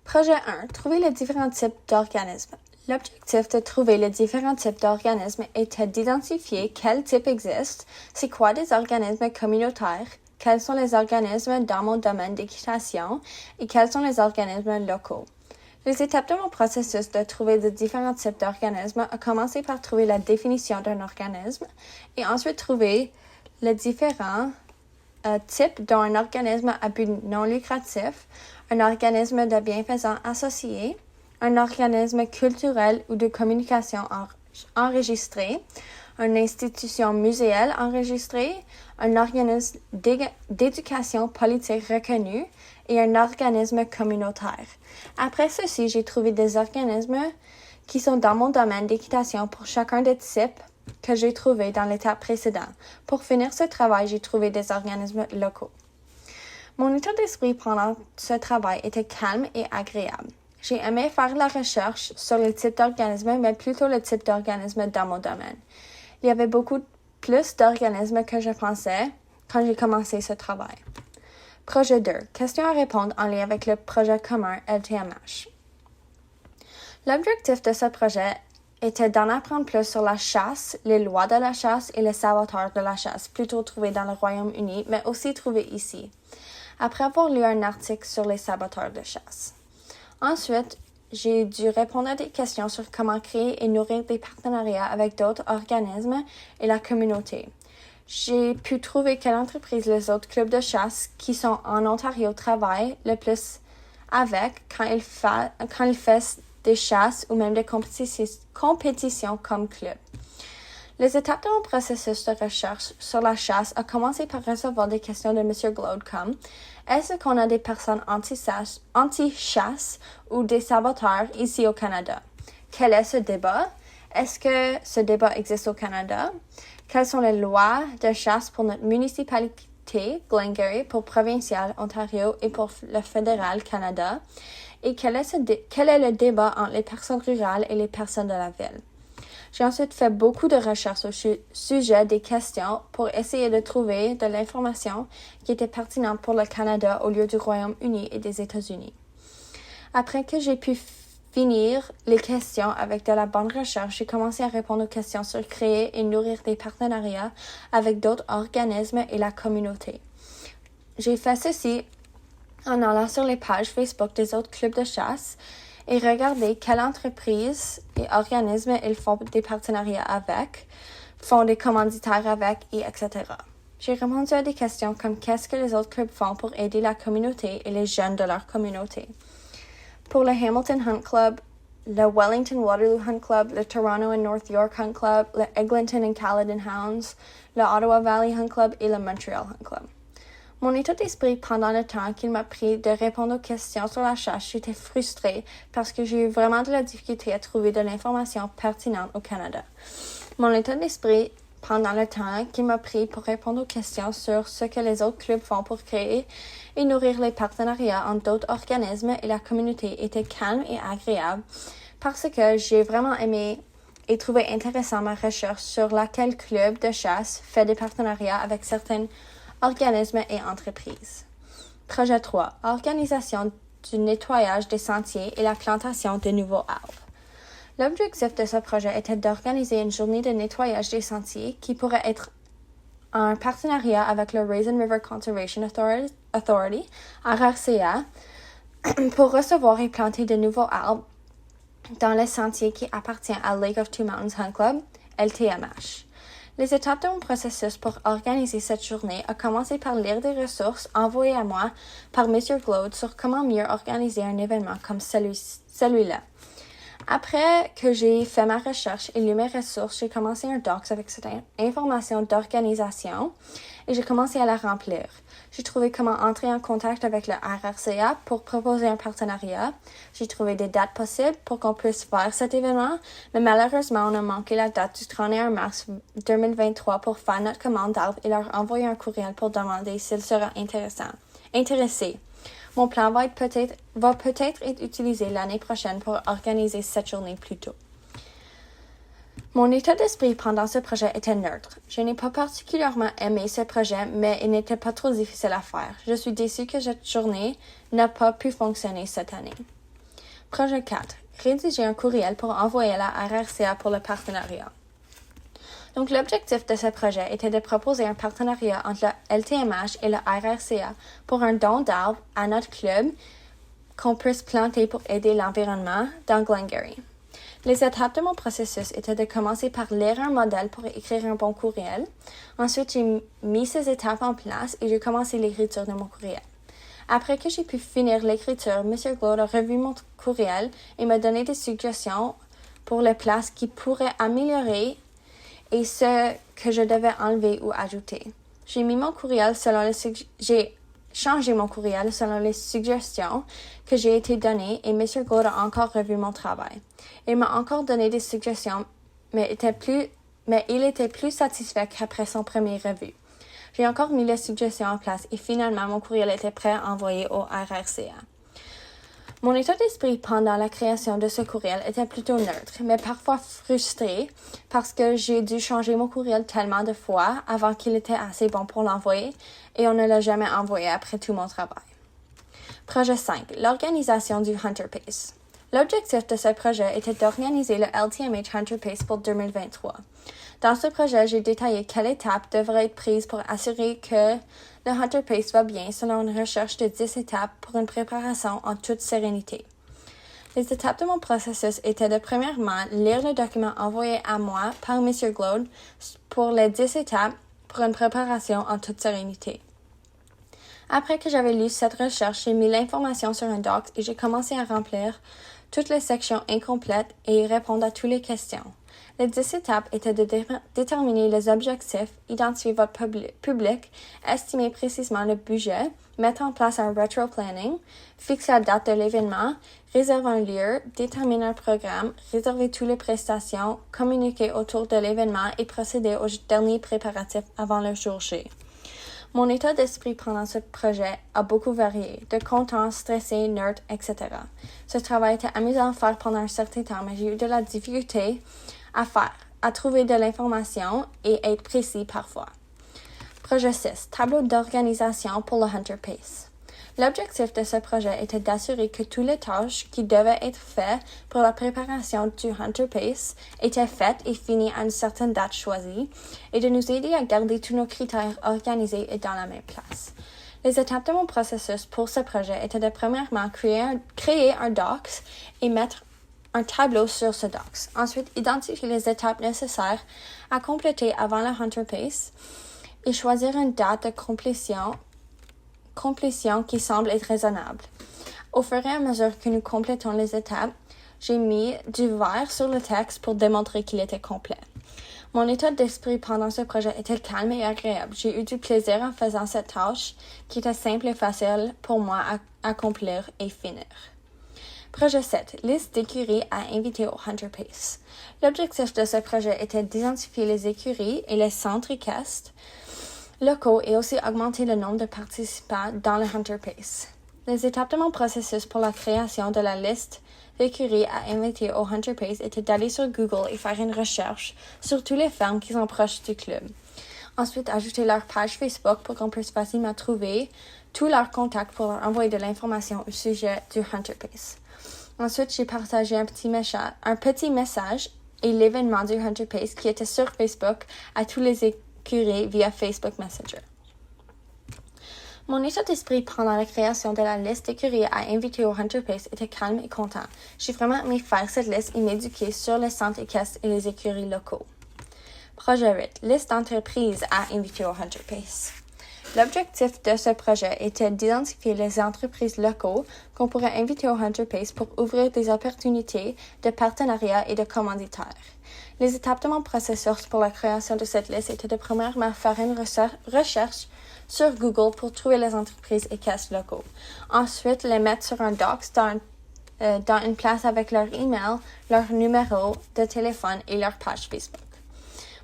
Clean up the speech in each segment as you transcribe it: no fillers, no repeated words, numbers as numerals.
Projet 1. Trouver les différents types d'organismes. L'objectif de trouver les différents types d'organismes était d'identifier quels types existent, c'est quoi des organismes communautaires, quels sont les organismes dans mon domaine d'équitation et quels sont les organismes locaux. Les étapes de mon processus de trouver les différents types d'organismes ont commencé par trouver la définition d'un organisme et ensuite trouver les différents types dont un organisme à but non lucratif, un organisme de bienfaisance associé, un organisme culturel ou de communication enregistré, une institution muséale enregistrée, un organisme d'éducation politique reconnu et un organisme communautaire. Après ceci, j'ai trouvé des organismes qui sont dans mon domaine d'équitation pour chacun des types que j'ai trouvés dans l'étape précédente. Pour finir ce travail, j'ai trouvé des organismes locaux. Mon état d'esprit pendant ce travail était calme et agréable. J'ai aimé faire la recherche sur les types d'organismes, mais plutôt le type d'organisme dans mon domaine. Il y avait beaucoup plus d'organismes que je pensais quand j'ai commencé ce travail. Projet 2. Questions à répondre en lien avec le projet commun LTMH. L'objectif de ce projet était d'en apprendre plus sur la chasse, les lois de la chasse et les saboteurs de la chasse, plutôt trouvés dans le Royaume-Uni, mais aussi trouvés ici, après avoir lu un article sur les saboteurs de chasse. Ensuite, j'ai dû répondre à des questions sur comment créer et nourrir des partenariats avec d'autres organismes et la communauté. J'ai pu trouver quelle entreprise les autres clubs de chasse qui sont en Ontario travaillent le plus avec quand ils font des chasses ou même des compétitions comme club. Les étapes de mon processus de recherche sur la chasse ont commencé par recevoir des questions de M. Glaude comme est-ce qu'on a des personnes anti-chasse ou des saboteurs ici au Canada? Quel est ce débat? Est-ce que ce débat existe au Canada? Quelles sont les lois de chasse pour notre municipalité, Glengarry, pour provincial, Ontario et pour le fédéral, Canada? Et quel est le débat entre les personnes rurales et les personnes de la ville? J'ai ensuite fait beaucoup de recherches au sujet des questions pour essayer de trouver de l'information qui était pertinente pour le Canada au lieu du Royaume-Uni et des États-Unis. Après que j'ai pu finir les questions avec de la bonne recherche, j'ai commencé à répondre aux questions sur créer et nourrir des partenariats avec d'autres organismes et la communauté. J'ai fait ceci en allant sur les pages Facebook des autres clubs de chasse et regarder quelles entreprises et organismes ils font des partenariats avec, font des commanditaires avec, et etc. J'ai répondu à des questions comme qu'est-ce que les autres clubs font pour aider la communauté et les jeunes de leur communauté. Pour le Hamilton Hunt Club, le Wellington Waterloo Hunt Club, le Toronto and North York Hunt Club, le Eglinton and Caledon Hounds, le Ottawa Valley Hunt Club et le Montreal Hunt Club. Mon état d'esprit pendant le temps qu'il m'a pris de répondre aux questions sur la chasse, j'étais frustrée parce que j'ai eu vraiment de la difficulté à trouver de l'information pertinente au Canada. Mon état d'esprit pendant le temps qu'il m'a pris pour répondre aux questions sur ce que les autres clubs font pour créer et nourrir les partenariats entre d'autres organismes et la communauté était calme et agréable parce que j'ai vraiment aimé et trouvé intéressant ma recherche sur laquelle club de chasse fait des partenariats avec certains organismes et entreprises. Projet 3. Organisation du nettoyage des sentiers et la plantation de nouveaux arbres. L'objectif de ce projet était d'organiser une journée de nettoyage des sentiers qui pourrait être en partenariat avec le Raisin River Conservation Authority, RRCA, pour recevoir et planter de nouveaux arbres dans les sentiers qui appartiennent à Lake of Two Mountains Hunt Club, LTMH. Les étapes de mon processus pour organiser cette journée ont commencé par lire des ressources envoyées à moi par M. Glaude sur comment mieux organiser un événement comme celui-là. Après que j'ai fait ma recherche et lu mes ressources, j'ai commencé un docs avec cette information d'organisation et j'ai commencé à la remplir. J'ai trouvé comment entrer en contact avec le RRCA pour proposer un partenariat. J'ai trouvé des dates possibles pour qu'on puisse faire cet événement, mais malheureusement, on a manqué la date du 31 mars 2023 pour faire notre commande d'arbres et leur envoyer un courriel pour demander s'ils seraient intéressés. Mon plan va peut-être être utilisé l'année prochaine pour organiser cette journée plus tôt. Mon état d'esprit pendant ce projet était neutre. Je n'ai pas particulièrement aimé ce projet, mais il n'était pas trop difficile à faire. Je suis déçue que cette journée n'a pas pu fonctionner cette année. Projet 4. Rédiger un courriel pour envoyer à la RRCA pour le partenariat. Donc, l'objectif de ce projet était de proposer un partenariat entre le LTMH et le RRCA pour un don d'arbres à notre club qu'on puisse planter pour aider l'environnement dans Glengarry. Les étapes de mon processus étaient de commencer par lire un modèle pour écrire un bon courriel. Ensuite, j'ai mis ces étapes en place et j'ai commencé l'écriture de mon courriel. Après que j'ai pu finir l'écriture, M. Glaude a revu mon courriel et m'a donné des suggestions pour les places qui pourraient améliorer et ce que je devais enlever ou ajouter. J'ai changé mon courriel selon les suggestions que j'ai été données et M. Glaude a encore revu mon travail. Il m'a encore donné des suggestions, mais il était plus satisfait qu'après son premier revue. J'ai encore mis les suggestions en place et finalement mon courriel était prêt à envoyer au RRCA. Mon état d'esprit pendant la création de ce courriel était plutôt neutre, mais parfois frustré parce que j'ai dû changer mon courriel tellement de fois avant qu'il était assez bon pour l'envoyer et on ne l'a jamais envoyé après tout mon travail. Projet 5. L'organisation du Hunter Pace. L'objectif de ce projet était d'organiser le LTMH Hunter Pace pour 2023. Dans ce projet, j'ai détaillé quelles étapes devraient être prises pour assurer que le Hunter Pace va bien selon une recherche de 10 étapes pour une préparation en toute sérénité. Les étapes de mon processus étaient de premièrement lire le document envoyé à moi par M. Glaude pour les 10 étapes pour une préparation en toute sérénité. Après que j'avais lu cette recherche, j'ai mis l'information sur un doc et j'ai commencé à remplir toutes les sections incomplètes et répondre à toutes les questions. Les 10 étapes étaient de déterminer les objectifs, identifier votre public, estimer précisément le budget, mettre en place un retro-planning, fixer la date de l'événement, réserver un lieu, déterminer un programme, réserver toutes les prestations, communiquer autour de l'événement et procéder aux derniers préparatifs avant le jour J. Mon état d'esprit pendant ce projet a beaucoup varié, de content, stressé, nerd, etc. Ce travail était amusant à faire pendant un certain temps, mais j'ai eu de la difficulté à trouver de l'information et être précis parfois. Projet 6. Tableau d'organisation pour le Hunter Pace. L'objectif de ce projet était d'assurer que toutes les tâches qui devaient être faites pour la préparation du Hunter Pace étaient faites et finies à une certaine date choisie et de nous aider à garder tous nos critères organisés et dans la même place. Les étapes de mon processus pour ce projet étaient de premièrement créer un docs et mettre un tableau sur ce docs. Ensuite, identifier les étapes nécessaires à compléter avant le Hunter Pace et choisir une date de complétion qui semble être raisonnable. Au fur et à mesure que nous complétons les étapes, j'ai mis du vert sur le texte pour démontrer qu'il était complet. Mon état d'esprit pendant ce projet était calme et agréable. J'ai eu du plaisir en faisant cette tâche qui était simple et facile pour moi à accomplir et finir. Projet 7. Liste d'écuries à inviter au Hunter Pace. L'objectif de ce projet était d'identifier les écuries et les centres équestres locaux et aussi augmenter le nombre de participants dans le Hunter Pace. Les étapes de mon processus pour la création de la liste d'écuries à inviter au Hunter Pace étaient d'aller sur Google et faire une recherche sur toutes les fermes qui sont proches du club. Ensuite, ajouter leur page Facebook pour qu'on puisse facilement trouver tous leurs contacts pour leur envoyer de l'information au sujet du Hunter Pace. Ensuite, j'ai partagé un petit message et l'événement du Hunter Pace qui était sur Facebook à tous les écuries via Facebook Messenger. Mon état d'esprit pendant la création de la liste d'écuries à inviter au Hunter Pace était calme et content. J'ai vraiment aimé faire cette liste et m'éduquer sur les centres équestres et les écuries locaux. Projet 8. Liste d'entreprises à inviter au Hunter Pace. L'objectif de ce projet était d'identifier les entreprises locaux qu'on pourrait inviter au Hunter Pace pour ouvrir des opportunités de partenariat et de commanditaires. Les étapes de mon processus pour la création de cette liste étaient de premièrement faire une recherche sur Google pour trouver les entreprises équestres locaux. Ensuite, les mettre sur un docs dans une place avec leur email, leur numéro de téléphone et leur page Facebook.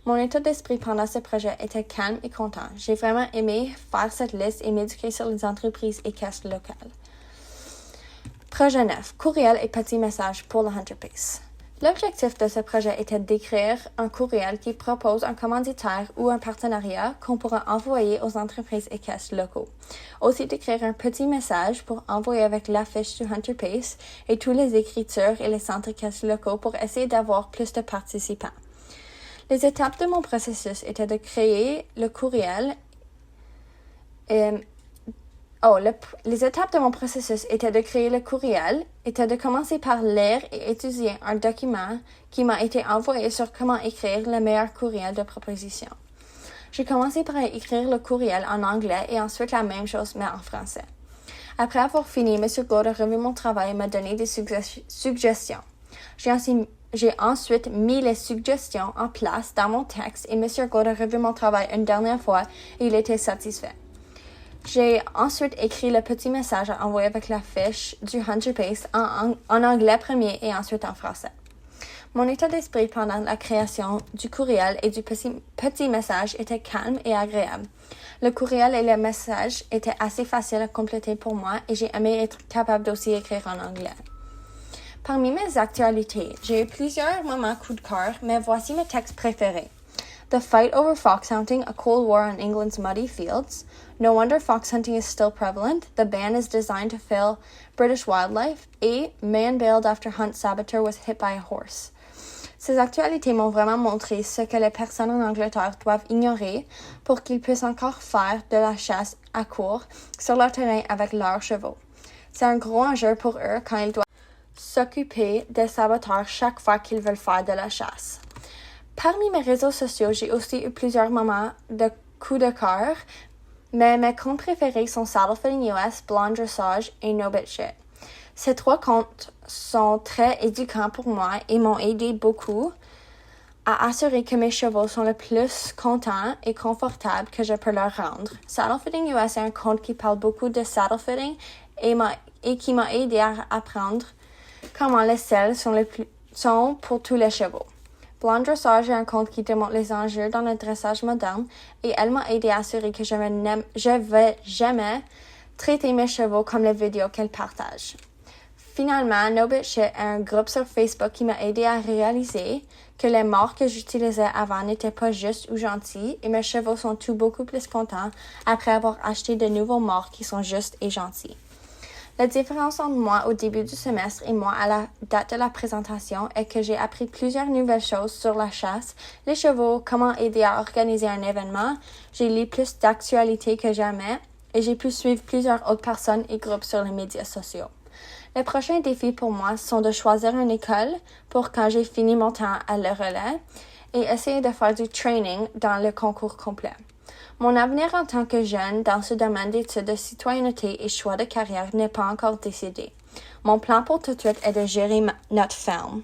Mon état d'esprit pendant ce projet était calme et content. J'ai vraiment aimé faire cette liste et m'éduquer sur les entreprises équestres locales. Projet 9. Courriel et petits messages pour le Hunter Pace. L'objectif de ce projet était d'écrire un courriel qui propose un commanditaire ou un partenariat qu'on pourra envoyer aux entreprises équestres locaux. Aussi d'écrire un petit message pour envoyer avec l'affiche du Hunter Pace et toutes les écritures et les centres équestres locaux pour essayer d'avoir plus de participants. Les étapes de mon processus étaient de créer le courriel les étapes de mon processus étaient de créer le courriel, étaient de commencer par lire et étudier un document qui m'a été envoyé sur comment écrire le meilleur courriel de proposition. J'ai commencé par écrire le courriel en anglais et ensuite la même chose mais en français. Après avoir fini, M. Gould a revu mon travail et m'a donné des suggestions. J'ai ensuite mis les suggestions en place dans mon texte et M. Gould a revu mon travail une dernière fois et il était satisfait. J'ai ensuite écrit le petit message à envoyer avec la fiche du Hunter Pace en anglais premier et ensuite en français. Mon état d'esprit pendant la création du courriel et du petit message était calme et agréable. Le courriel et le message étaient assez faciles à compléter pour moi et j'ai aimé être capable d'aussi écrire en anglais. Parmi mes actualités, j'ai eu plusieurs moments coup de cœur, mais voici mes textes préférés. The Fight Over Fox Hunting, A Cold War on England's Muddy Fields. No wonder fox hunting is still prevalent. The ban is designed to fail British wildlife. Et Man bailed after hunt saboteur was hit by a horse. Ces actualités m'ont vraiment montré ce que les personnes en Angleterre doivent ignorer pour qu'ils puissent encore faire de la chasse à court sur leur terrain avec leurs chevaux. C'est un gros enjeu pour eux quand ils doivent s'occuper des saboteurs chaque fois qu'ils veulent faire de la chasse. Parmi mes réseaux sociaux, j'ai aussi eu plusieurs moments de coups de cœur, mais mes comptes préférés sont Saddlefitting US, Blonde Dressage et No Bit Shit. Ces trois comptes sont très éducants pour moi et m'ont aidé beaucoup à assurer que mes chevaux sont le plus contents et confortables que je peux leur rendre. Saddlefitting US est un compte qui parle beaucoup de saddlefitting et qui m'a aidé à apprendre comment les selles sont pour tous les chevaux. Blonde Dressage est un compte qui démontre les enjeux dans le dressage moderne et elle m'a aidé à assurer que je vais jamais traiter mes chevaux comme les vidéos qu'elle partage. Finalement, No Bit Shit est un groupe sur Facebook qui m'a aidé à réaliser que les morts que j'utilisais avant n'étaient pas justes ou gentils et mes chevaux sont beaucoup plus contents après avoir acheté de nouveaux morts qui sont justes et gentils. La différence entre moi au début du semestre et moi à la date de la présentation est que j'ai appris plusieurs nouvelles choses sur la chasse, les chevaux, comment aider à organiser un événement, j'ai lu plus d'actualités que jamais et j'ai pu suivre plusieurs autres personnes et groupes sur les médias sociaux. Les prochains défis pour moi sont de choisir une école pour quand j'ai fini mon temps à le relais et essayer de faire du training dans le concours complet. Mon avenir en tant que jeune dans ce domaine d'études de citoyenneté et choix de carrière n'est pas encore décidé. Mon plan pour tout de suite est de gérer notre ferme.